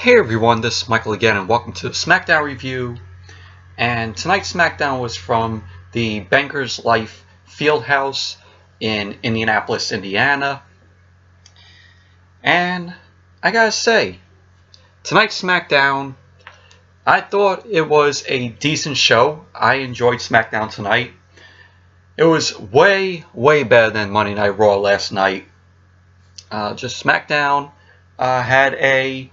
Hey everyone, this is Michael again, and welcome to the Smackdown review. And tonight's Smackdown was from the Bankers Life Fieldhouse in Indianapolis, Indiana. And I gotta say, tonight's Smackdown, I thought it was a decent show. I enjoyed Smackdown tonight. It was way better than Monday Night Raw last night. Just Smackdown had a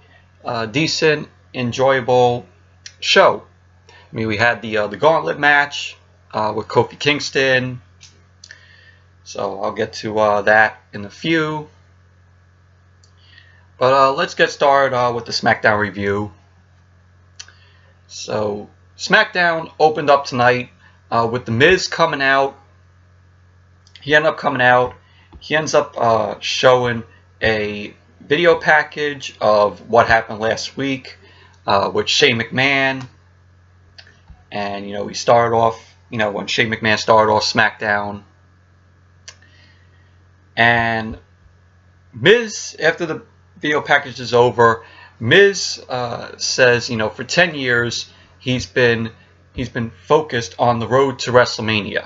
decent, enjoyable show. I mean, we had the Gauntlet Match with Kofi Kingston, so I'll get to that in a few. But let's get started with the Smackdown review. So Smackdown opened up tonight with The Miz coming out. He ends up showing a video package of what happened last week with Shane McMahon. And, he started off, when Shane McMahon started off SmackDown. And Miz, after the video package is over, Miz says, for 10 years he's been focused on the road to WrestleMania.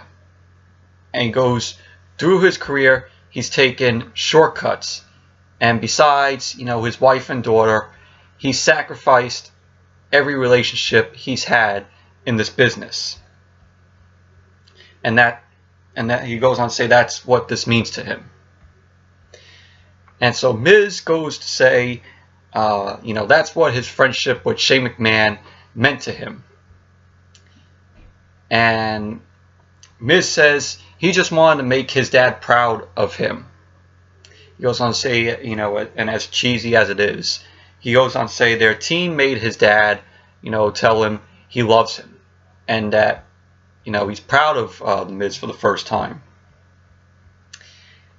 And he goes, through his career, he's taken shortcuts. And besides, his wife and daughter, he sacrificed every relationship he's had in this business. And that he goes on to say that's what this means to him. And so Miz goes to say, that's what his friendship with Shane McMahon meant to him. And Miz says he just wanted to make his dad proud of him. He goes on to say, and as cheesy as it is, he goes on to say their team made his dad, tell him he loves him. And that, he's proud of The Miz for the first time.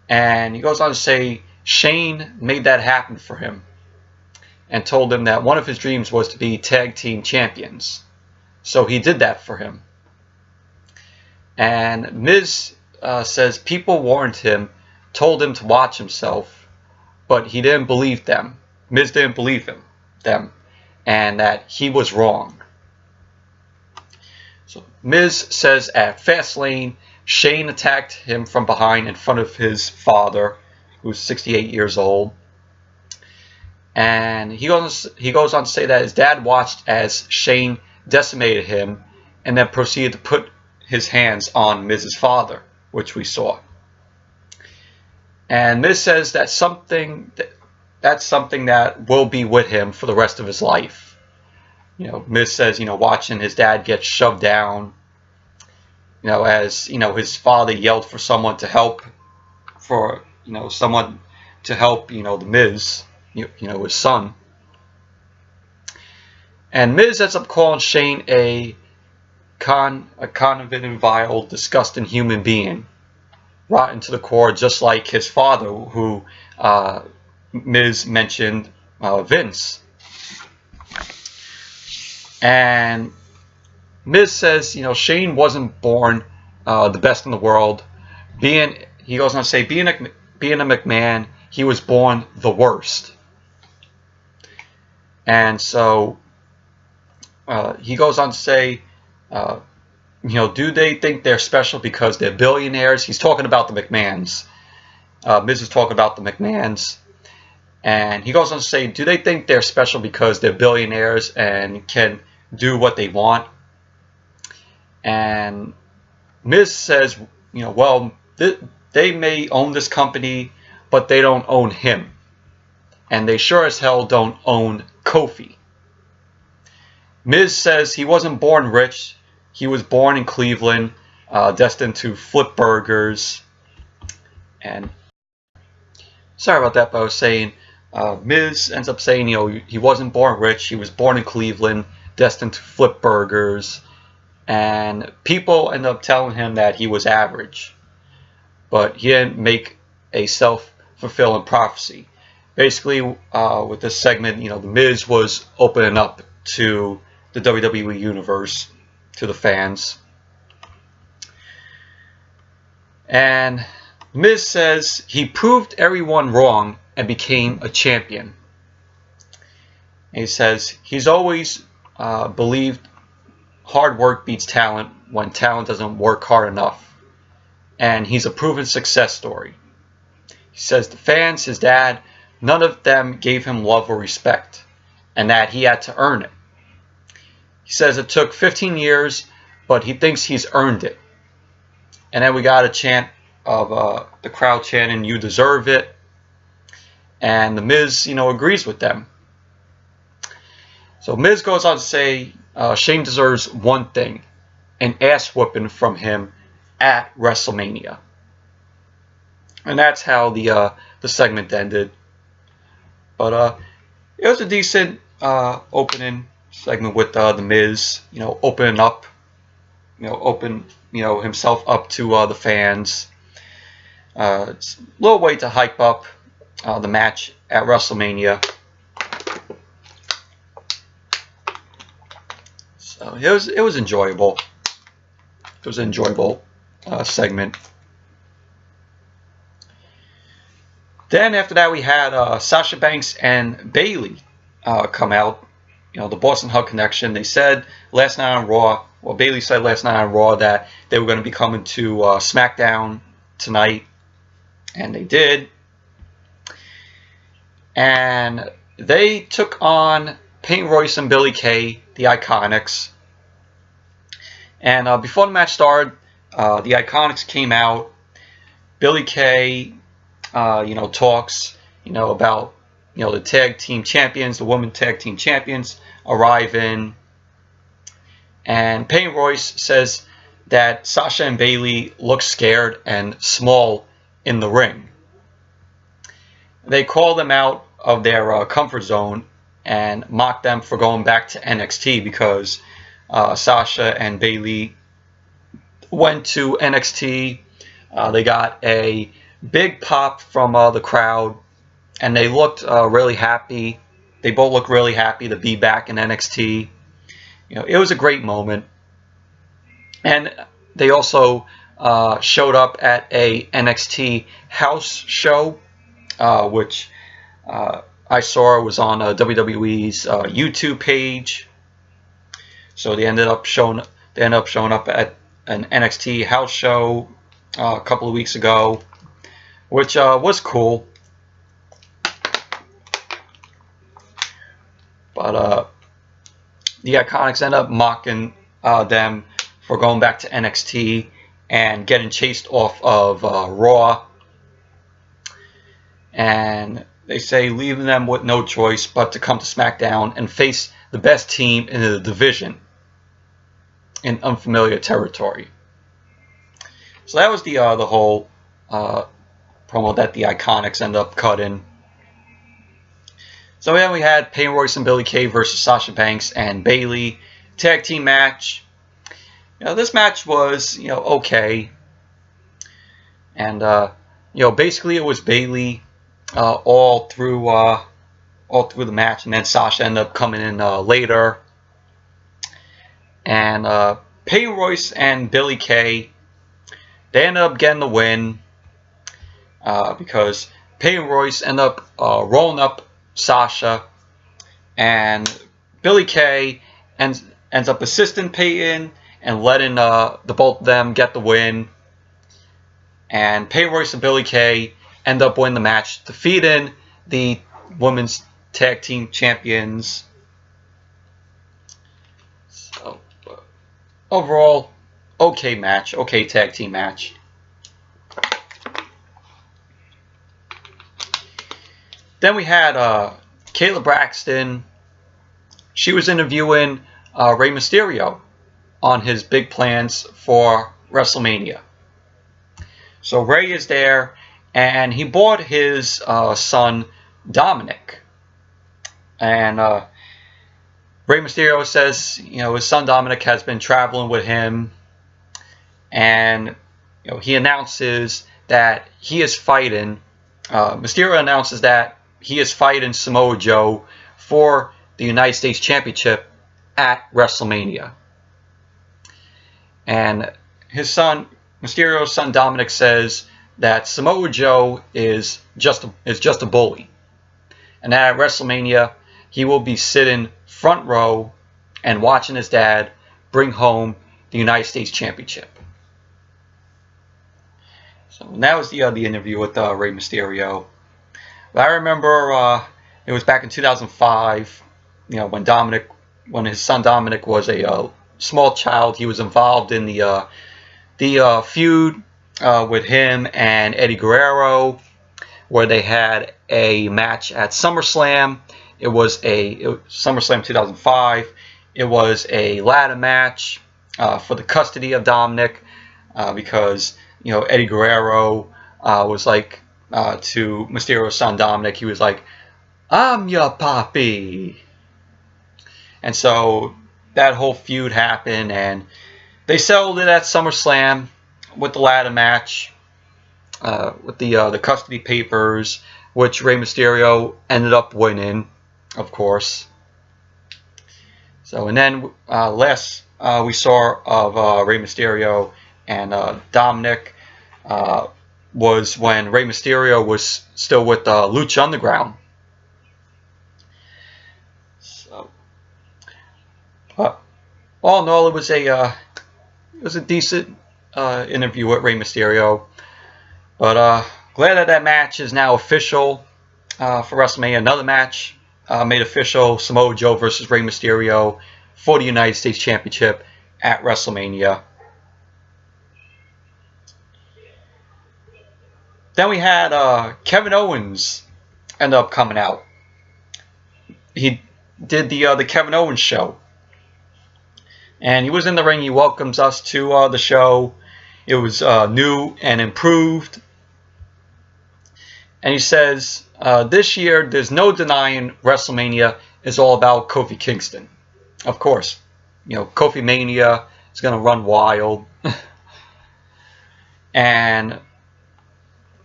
And he goes on to say Shane made that happen for him. And told him that one of his dreams was to be tag team champions. So he did that for him. And Miz says people warned him, told him to watch himself, but he didn't believe them. Miz didn't believe them, and that he was wrong. So Miz says at Fastlane, Shane attacked him from behind in front of his father, who's 68 years old. And he goes on to say that his dad watched as Shane decimated him, and then proceeded to put his hands on Miz's father, which we saw. And Miz says that's something that will be with him for the rest of his life. Miz says, watching his dad get shoved down, as, his father yelled for someone to help, the Miz, his son. And Miz ends up calling Shane a conniving, vile, disgusting human being. Rotten to the core, just like his father, who Miz mentioned, Vince. And Miz says, Shane wasn't born the best in the world. He goes on to say, being a McMahon, he was born the worst. And so he goes on to say, do they think they're special because they're billionaires? He's talking about the McMahons. Miz is talking about the McMahons. And he goes on to say, do they think they're special because they're billionaires and can do what they want? And Miz says, well, they may own this company, but they don't own him. And they sure as hell don't own Kofi. Miz says he wasn't born rich. He was born in Cleveland, destined to flip burgers. And sorry about that, but I was saying, Miz ends up saying, he wasn't born rich. He was born in Cleveland, destined to flip burgers. And people end up telling him that he was average. But he didn't make a self-fulfilling prophecy. Basically, with this segment, the Miz was opening up to the WWE Universe, to the fans. And Miz says he proved everyone wrong and became a champion. And he says he's always believed hard work beats talent when talent doesn't work hard enough. And he's a proven success story. He says the fans, his dad, none of them gave him love or respect, and that he had to earn it. He says it took 15 years, but he thinks he's earned it. And then we got a chant of the crowd chanting, "You deserve it." And the Miz, agrees with them. So Miz goes on to say Shane deserves one thing, an ass whooping from him at WrestleMania. And that's how the segment ended. But it was a decent opening segment with the Miz, opening up, open himself up to the fans. It's a little way to hype up the match at WrestleMania. So it was enjoyable. It was an enjoyable segment. Then after that we had Sasha Banks and Bayley come out. The Boston Hug Connection. They said last night on Raw. Well, Bayley said last night on Raw that they were going to be coming to SmackDown tonight, and they did. And they took on Peyton Royce and Billie Kay, the Iconics. And before the match started, the Iconics came out. Billie Kay, talks, about, the tag team champions, the women tag team champions arriving. And Peyton Royce says that Sasha and Bayley look scared and small in the ring. They call them out of their comfort zone and mock them for going back to NXT because Sasha and Bayley went to NXT. They got a big pop from the crowd, and they looked really happy. They both looked really happy to be back in NXT. It was a great moment. And they also showed up at a NXT house show, which I saw was on WWE's YouTube page. So they ended up showing up at an NXT house show a couple of weeks ago, which was cool. But the Iconics end up mocking them for going back to NXT and getting chased off of Raw. And they say leaving them with no choice but to come to SmackDown and face the best team in the division in unfamiliar territory. So that was the whole promo that the Iconics end up cutting. So then we had Peyton Royce and Billie Kay versus Sasha Banks and Bayley tag team match. This match was okay, and basically it was Bayley all through the match, and then Sasha ended up coming in later. And Peyton Royce and Billie Kay, they ended up getting the win because Peyton Royce ended up rolling up Sasha, and Billie Kay ends up assisting Peyton and letting the both of them get the win. And Peyton Royce and Billie Kay end up winning the match, defeating the women's tag team champions. So overall, okay match, okay tag team match. Then we had Kayla Braxton. She was interviewing Rey Mysterio on his big plans for WrestleMania. So Rey is there, and he brought his son Dominic. And Rey Mysterio says, his son Dominic has been traveling with him, and he announces that he is fighting. Mysterio announces that he is fighting Samoa Joe for the United States Championship at WrestleMania. And his son, Mysterio's son Dominic, says that Samoa Joe is just a bully, and that at WrestleMania he will be sitting front row and watching his dad bring home the United States Championship. So that was the interview with Rey Mysterio. But I remember it was back in 2005. When his son Dominic was a small child, he was involved in the feud with him and Eddie Guerrero, where they had a match at SummerSlam. It was SummerSlam 2005. It was a ladder match for the custody of Dominic, because Eddie Guerrero was like to Mysterio's son Dominic, he was like, "I'm your papi." And so that whole feud happened, and they settled it at SummerSlam with the ladder match, with the custody papers, which Rey Mysterio ended up winning, of course. So, and then last we saw of Rey Mysterio and Dominic was when Rey Mysterio was still with Lucha Underground. So, all in all, it was a decent interview with Rey Mysterio. But glad that match is now official for WrestleMania. Another match made official: Samoa Joe versus Rey Mysterio for the United States Championship at WrestleMania. Then we had Kevin Owens end up coming out. He did the Kevin Owens show, and he was in the ring. He welcomes us to the show. It was new and improved. And he says, this year, there's no denying WrestleMania is all about Kofi Kingston. Of course, Kofi Mania is going to run wild. And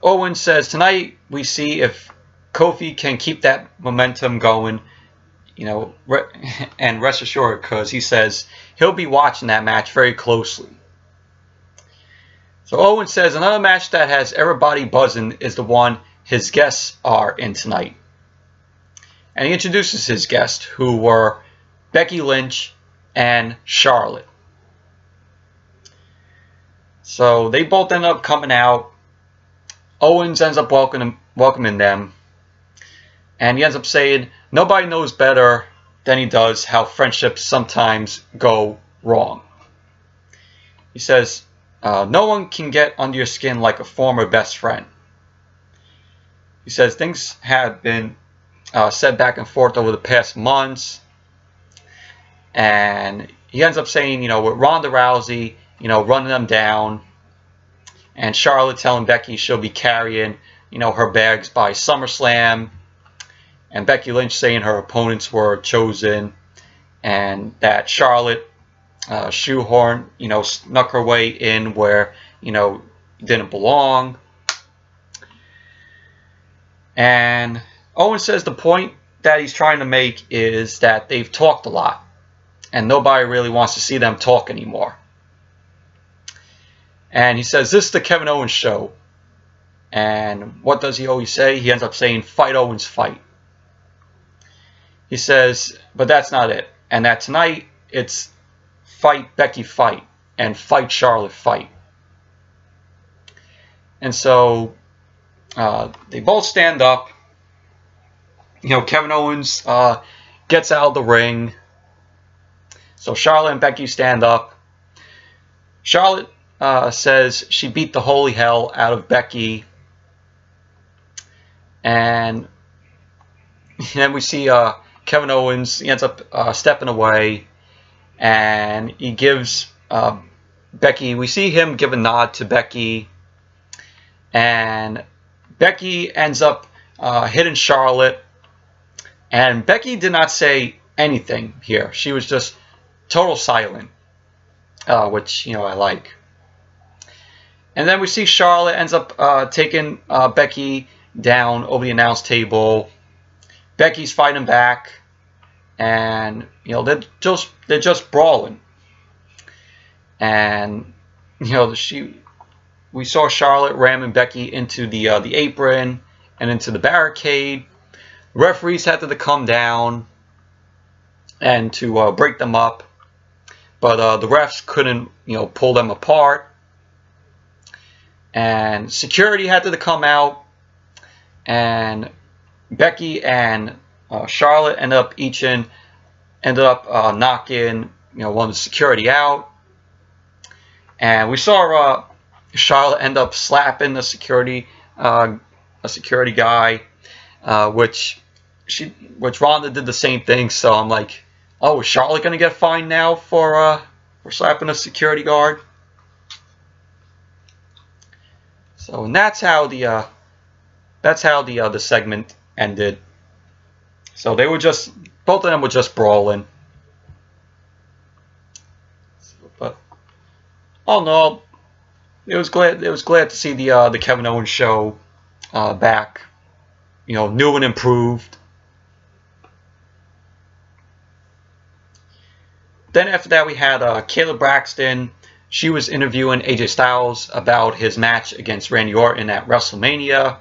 Owens says, tonight we see if Kofi can keep that momentum going, and rest assured, because he says he'll be watching that match very closely. So Owens says another match that has everybody buzzing is the one his guests are in tonight. And he introduces his guests, who were Becky Lynch and Charlotte. So they both end up coming out. Owens ends up welcoming them. And he ends up saying, nobody knows better than he does how friendships sometimes go wrong. He says, no one can get under your skin like a former best friend. He says things have been said back and forth over the past months. And he ends up saying, with Ronda Rousey, running them down, and Charlotte telling Becky she'll be carrying, her bags by SummerSlam, and Becky Lynch saying her opponents were chosen, and that Charlotte shoehorn, snuck her way in where, didn't belong. And Owen says the point that he's trying to make is that they've talked a lot, and nobody really wants to see them talk anymore. And he says, this is the Kevin Owens show. And what does he always say? He ends up saying, fight Owens, fight. He says, but that's not it. And that tonight, it's fight Becky, fight. And fight Charlotte, fight. And so they both stand up. Kevin Owens gets out of the ring. So Charlotte and Becky stand up. Charlotte says she beat the holy hell out of Becky. And then we see Kevin Owens. He ends up stepping away. And he gives Becky, we see him give a nod to Becky. And Becky ends up hitting Charlotte. And Becky did not say anything here. She was just total silent, which, I like. And then we see Charlotte ends up taking Becky down over the announce table. Becky's fighting back. And, they're just brawling. And, we saw Charlotte ramming Becky into the apron and into the barricade. Referees had to come down. and to break them up, but the refs couldn't, pull them apart. And security had to come out, and Becky and Charlotte ended up knocking one of the security out, and we saw Charlotte end up slapping a security guy, which Ronda did the same thing. So I'm like, oh, is Charlotte gonna get fined now for slapping a security guard? So, and that's how the segment ended. So they were both of them were just brawling. So, but all in all, it was glad to see the Kevin Owens show back, new and improved. Then after that, we had Kayla Braxton. She was interviewing AJ Styles about his match against Randy Orton at WrestleMania.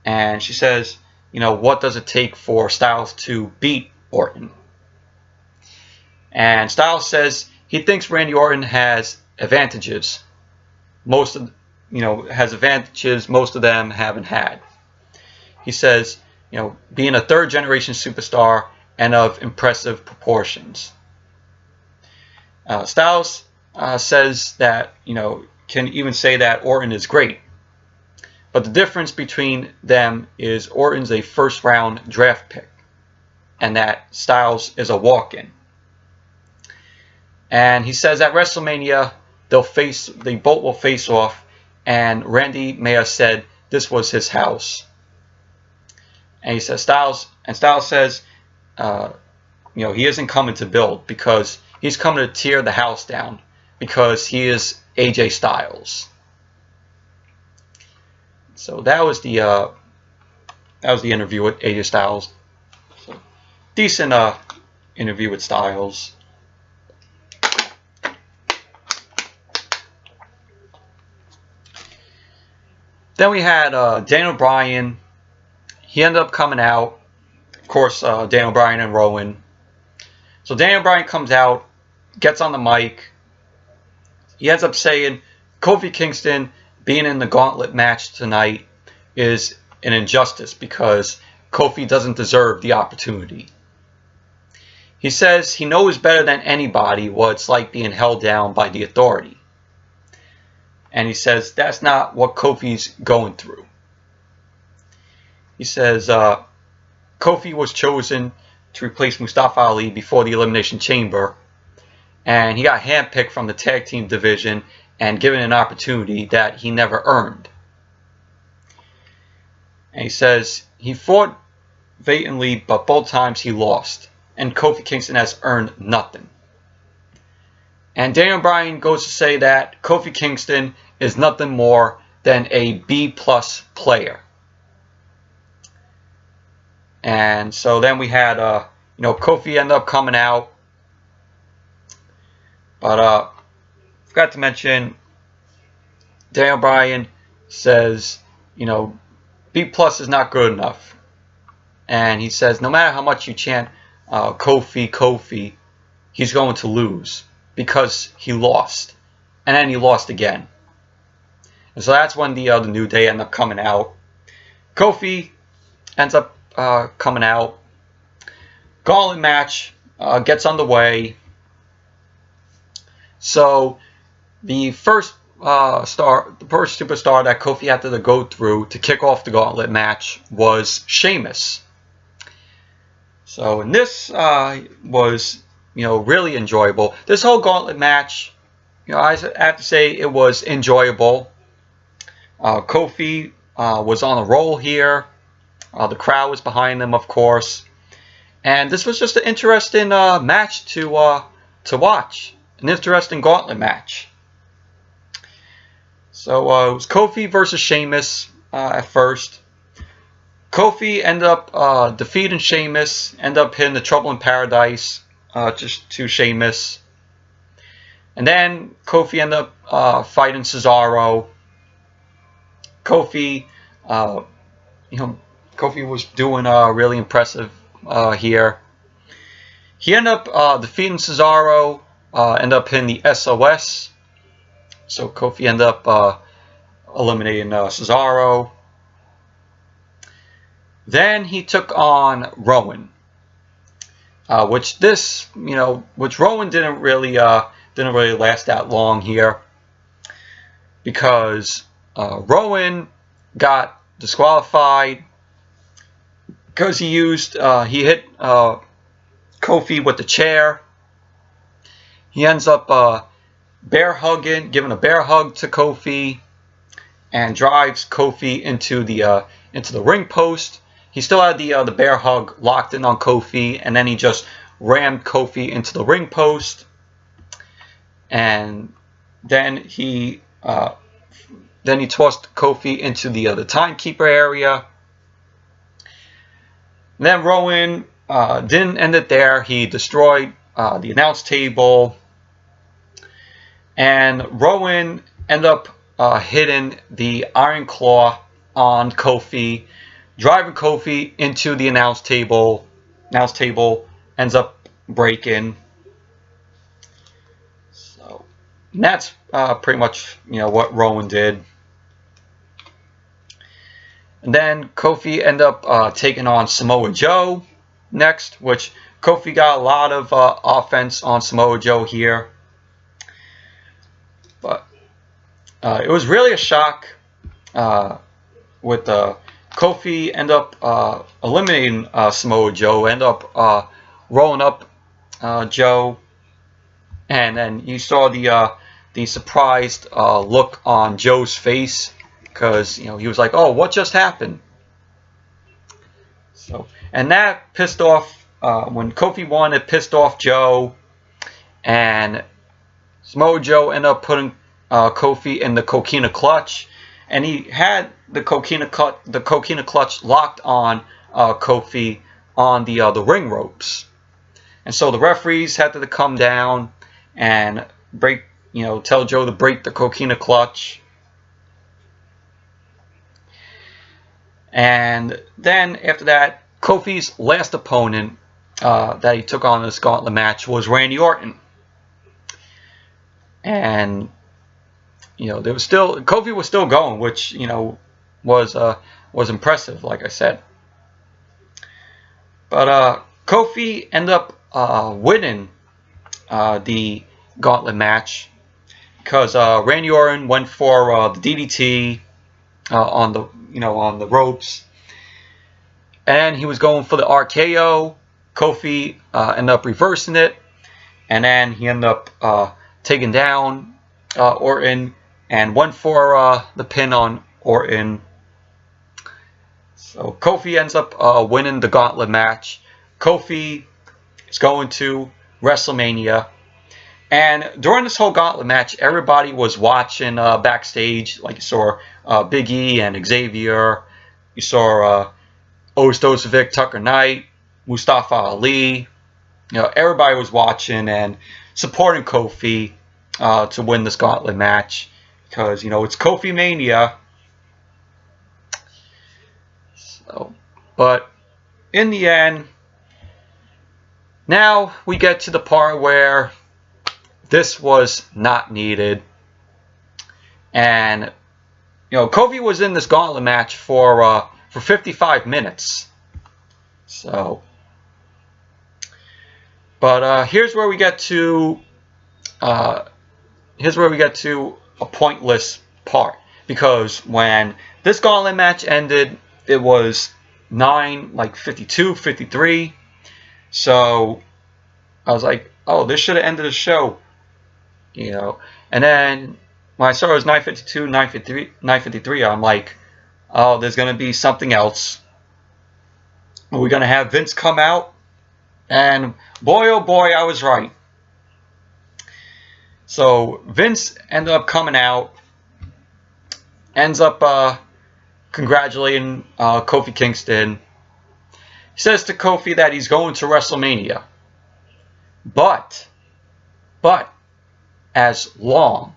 And she says, what does it take for Styles to beat Orton? And Styles says he thinks Randy Orton has advantages. Most of them haven't had. He says, being a third generation superstar and of impressive proportions. Styles says that, can even say that Orton is great. But the difference between them is Orton's a first round draft pick, and that Styles is a walk-in. And he says at WrestleMania they both will face off, and Randy may have said this was his house. And he says Styles says he isn't coming to build, because he's coming to tear the house down, because he is AJ Styles. So that was the interview with AJ Styles. So, decent interview with Styles. Then we had Daniel Bryan. He ended up coming out. Of course, Daniel Bryan and Rowan. So Daniel Bryan comes out, gets on the mic. He ends up saying Kofi Kingston being in the Gauntlet Match tonight is an injustice, because Kofi doesn't deserve the opportunity. He says he knows better than anybody what it's like being held down by the Authority. And he says that's not what Kofi's going through. He says Kofi was chosen to replace Mustafa Ali before the Elimination Chamber, and he got handpicked from the tag team division and given an opportunity that he never earned. And he says he fought valiantly, but both times he lost, and Kofi Kingston has earned nothing. And Daniel Bryan goes to say that Kofi Kingston is nothing more than a B+ player. And so then we had Kofi end up coming out, but forgot to mention Daniel Bryan says B+ is not good enough, and he says no matter how much you chant Kofi, he's going to lose, because he lost, and then he lost again. And so that's when the New Day ended up coming out. Kofi ends up coming out. Gauntlet match gets underway. So the first superstar that Kofi had to go through to kick off the Gauntlet match was Sheamus. So, and this was really enjoyable. This whole Gauntlet match, I have to say it was enjoyable. Kofi was on a roll here. The crowd was behind them, of course, and this was just an interesting match to watch. An interesting Gauntlet match. So it was Kofi versus Sheamus at first. Kofi ended up defeating Sheamus, ended up hitting the Trouble in Paradise just to Sheamus. And then Kofi ended up fighting Cesaro. Kofi was doing really impressive here. He ended up defeating Cesaro, ended up hitting the SOS. So Kofi ended up eliminating Cesaro. Then he took on Rowan, which Rowan didn't really last that long here, because Rowan got disqualified because he hit Kofi with the chair. He ends up giving a bear hug to Kofi, and drives Kofi into the ring post. He still had the bear hug locked in on Kofi, and then he just rammed Kofi into the ring post. And then he tossed Kofi into the timekeeper area. And then Rowan didn't end it there. He destroyed the announce table, and Rowan ended up hitting the Iron Claw on Kofi, driving Kofi into the announce table. Announce table ends up breaking. So that's pretty much what Rowan did. And then Kofi ended up taking on Samoa Joe next, which Kofi got a lot of offense on Samoa Joe here. But it was really a shock with Kofi end up eliminating Samoa Joe, end up rolling up Joe, and then you saw the surprised look on Joe's face, because he was like, "Oh, what just happened?" So, and that pissed off when Kofi won. It pissed off Joe, and Samoa Joe ended up putting Kofi in the Coquina Clutch, and he had the Coquina Clutch locked on Kofi on the ring ropes, and so the referees had to come down and tell Joe to break the Coquina Clutch. And then after that, Kofi's last opponent that he took on in this Gauntlet match was Randy Orton. And Kofi was still going, which was impressive, like I said. But Kofi ended up winning the Gauntlet match because Randy Orton went for the DDT on the ropes, and he was going for the RKO. Kofi ended up reversing it, and then he ended up taking down Orton and went for the pin on Orton. So Kofi ends up winning the Gauntlet match. Kofi is going to WrestleMania. And during this whole Gauntlet match, everybody was watching backstage. Like you saw Big E and Xavier. You saw Ostosovic, Tucker Knight, Mustafa Ali. Everybody was watching and supporting Kofi to win this Gauntlet match, because it's Kofi Mania. So, but in the end, now we get to the part where this was not needed, and Kofi was in this Gauntlet match for 55 minutes. So, but here's where we get to a pointless part, because when this Gauntlet match ended, it was 52, 53. So I was like, oh, this should have ended the show. And then when I saw it was 9:52, 9:53, I'm like, oh, there's going to be something else. We're going to have Vince come out, and boy, oh boy, I was right. So Vince ended up coming out, ends up congratulating Kofi Kingston. He says to Kofi that he's going to WrestleMania, but as long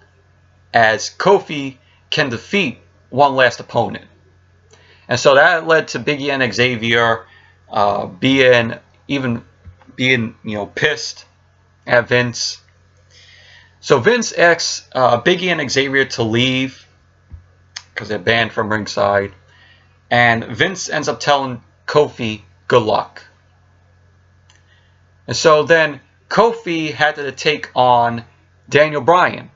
as Kofi can defeat one last opponent. And so that led to Big E and Xavier being even being, pissed at Vince. So Vince asks Biggie and Xavier to leave because they're banned from ringside. And Vince ends up telling Kofi good luck. And so then Kofi had to take on Daniel Bryan.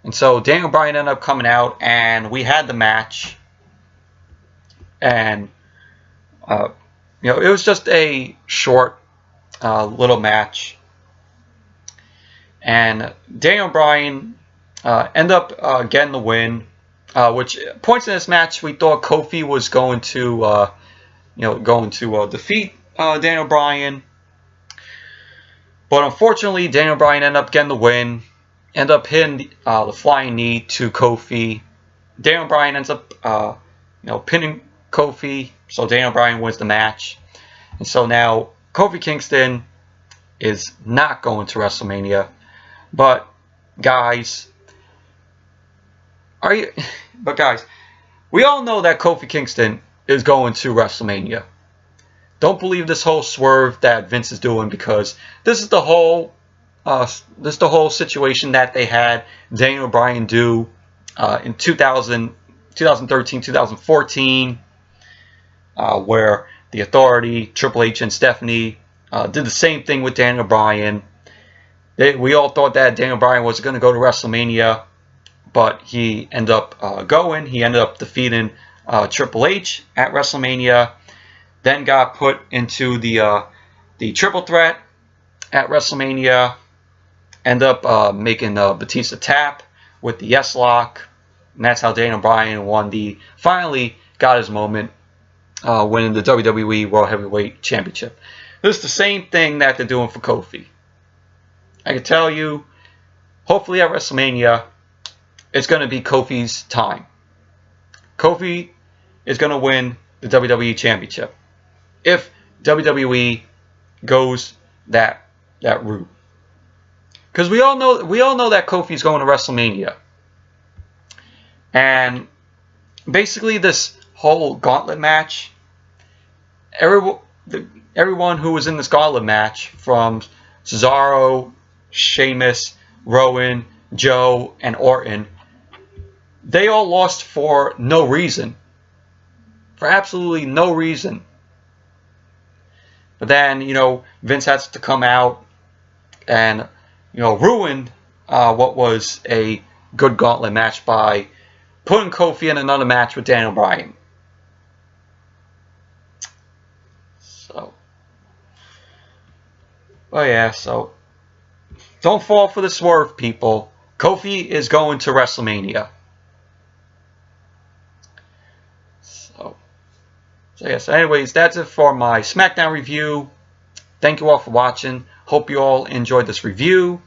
And so Daniel Bryan ended up coming out, and we had the match. And, it was just a short little match. And Daniel Bryan ended up getting the win. Which points in this match, we thought Kofi was going to, defeat Daniel Bryan. But unfortunately, Daniel Bryan ended up getting the win. Ended up hitting the flying knee to Kofi. Daniel Bryan ends up, pinning Kofi. So Daniel Bryan wins the match. And so now Kofi Kingston is not going to WrestleMania. But guys, we all know that Kofi Kingston is going to WrestleMania. Don't believe this whole swerve that Vince is doing, because this is the whole situation that they had Daniel Bryan do in 2013, 2014, where the Authority, Triple H, and Stephanie did the same thing with Daniel Bryan. We all thought that Daniel Bryan was going to go to WrestleMania, but he ended up going. He ended up defeating Triple H at WrestleMania. Then got put into the triple threat at WrestleMania. Ended up making Batista tap with the yes lock. And that's how Daniel Bryan finally got his moment, winning the WWE World Heavyweight Championship. This is the same thing that they're doing for Kofi. I can tell you, hopefully at WrestleMania, it's going to be Kofi's time. Kofi is going to win the WWE Championship if WWE goes that route. Because we all know that Kofi's going to WrestleMania. And basically this whole Gauntlet match, everyone who was in this Gauntlet match, from Cesaro, Sheamus, Rowan, Joe, and Orton, they all lost for no reason. For absolutely no reason. But then, Vince has to come out and, ruin what was a good Gauntlet match by putting Kofi in another match with Daniel Bryan. So, don't fall for the swerve, people. Kofi is going to WrestleMania. So anyways, that's it for my SmackDown review. Thank you all for watching. Hope you all enjoyed this review.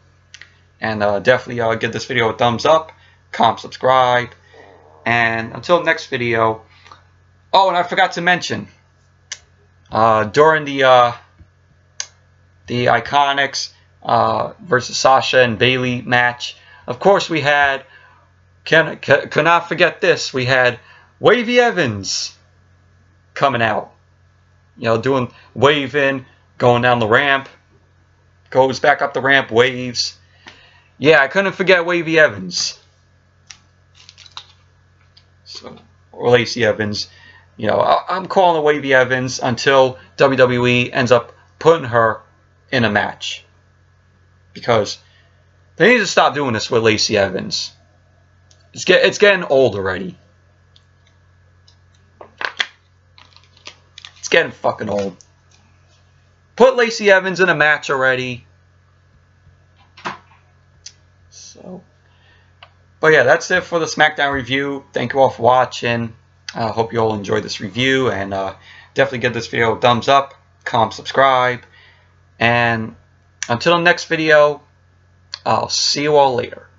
And definitely give this video a thumbs up, comment, subscribe. And until next video. Oh, and I forgot to mention, during the Iconics versus Sasha and Bayley match, of course we had, cannot forget this, we had Wavy Evans coming out, doing waving, going down the ramp, goes back up the ramp, waves. Yeah, I couldn't forget Wavy Evans. So, or Lacey Evans. I'm calling her Wavy Evans until WWE ends up putting her in a match, because they need to stop doing this with Lacey Evans. It's getting old already. Getting fucking old. Put Lacey Evans in a match already. So, but yeah, that's it for the SmackDown review. Thank you all for watching. I hope you all enjoyed this review, and definitely give this video a thumbs up, comment, subscribe, and until the next video, I'll see you all later.